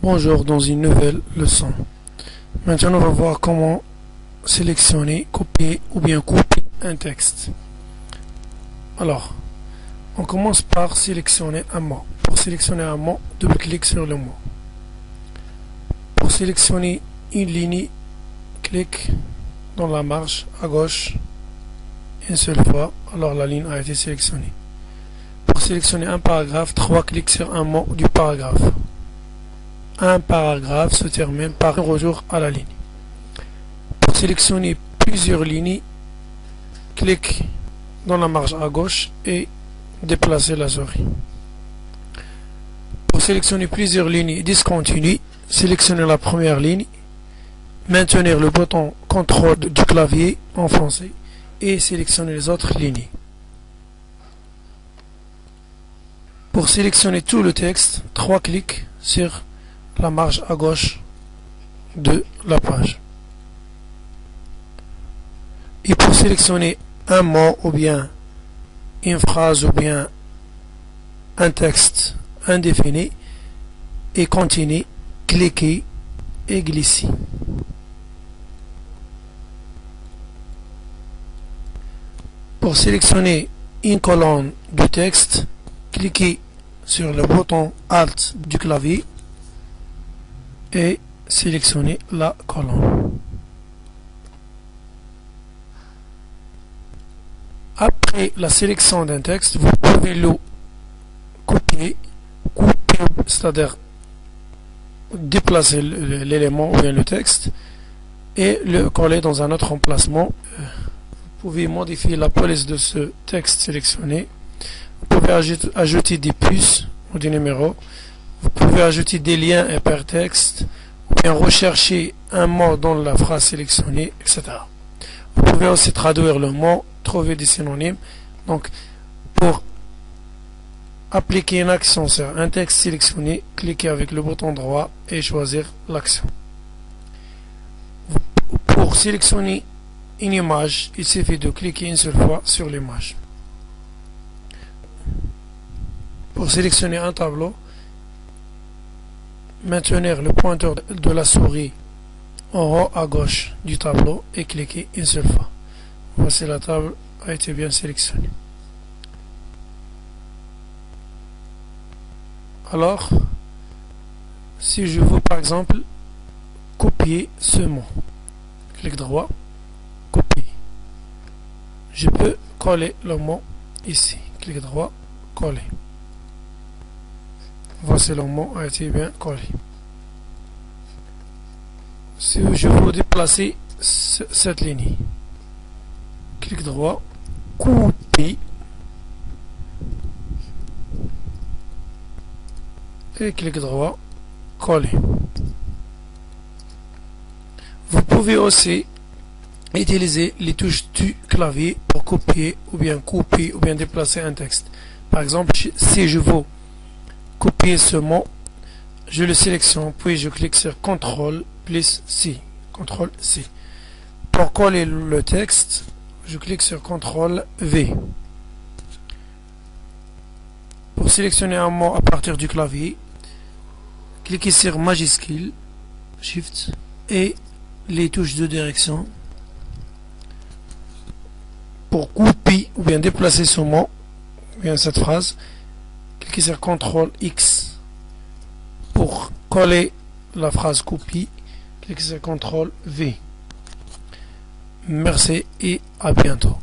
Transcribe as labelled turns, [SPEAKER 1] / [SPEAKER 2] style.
[SPEAKER 1] Bonjour dans une nouvelle leçon. Maintenant on va voir comment sélectionner, copier ou bien couper un texte. Alors, on commence par sélectionner un mot. Pour sélectionner un mot, double-clic sur le mot. Pour sélectionner une ligne, clique dans la marge à gauche une seule fois, alors la ligne a été sélectionnée. Pour sélectionner un paragraphe, 3 clics sur un mot du paragraphe. Un paragraphe se termine par un retour à la ligne. Pour sélectionner plusieurs lignes, clique dans la marge à gauche et déplacez la souris. Pour sélectionner plusieurs lignes discontinues, sélectionnez la première ligne, maintenir le bouton CTRL du clavier enfoncé et sélectionnez les autres lignes. Pour sélectionner tout le texte, 3 clics sur la marge à gauche de la page. Et pour sélectionner un mot ou bien une phrase ou bien un texte indéfini et continuer, cliquez et glissez. Pour sélectionner une colonne du texte, cliquez sur le bouton Alt du clavier et sélectionnez la colonne. Après la sélection d'un texte, vous pouvez le couper, c'est-à-dire déplacer l'élément ou bien le texte et le coller dans un autre emplacement. Vous pouvez modifier la police de ce texte sélectionné. Vous pouvez ajouter des puces ou des numéros. Vous pouvez ajouter des liens hypertextes ou bien rechercher un mot dans la phrase sélectionnée, etc. Vous pouvez aussi traduire le mot, trouver des synonymes. Donc, pour appliquer une action sur un texte sélectionné, cliquez avec le bouton droit et choisir l'action. Pour sélectionner une image, il suffit de cliquer une seule fois sur l'image. Pour sélectionner un tableau, maintenir le pointeur de la souris en haut à gauche du tableau et cliquer une seule fois. Voici, la table a été bien sélectionnée. Alors, si je veux par exemple copier ce mot, clic droit, copier. Je peux coller le mot ici, clic droit, coller. Voici, le mot a été bien collé. Si je veux déplacer cette ligne, clic droit, couper et clic droit, coller. Vous pouvez aussi utiliser les touches du clavier pour copier ou bien couper ou bien déplacer un texte. Par exemple, si je veux copier ce mot, je le sélectionne, puis je clique sur CTRL plus C. CTRL C. Pour coller le texte, je clique sur CTRL V. Pour sélectionner un mot à partir du clavier, cliquez sur majuscule, Shift, et les touches de direction. Pour couper ou bien déplacer ce mot, ou bien cette phrase, cliquez sur CTRL X. Pour coller la phrase copie, cliquez sur CTRL V. Merci et à bientôt.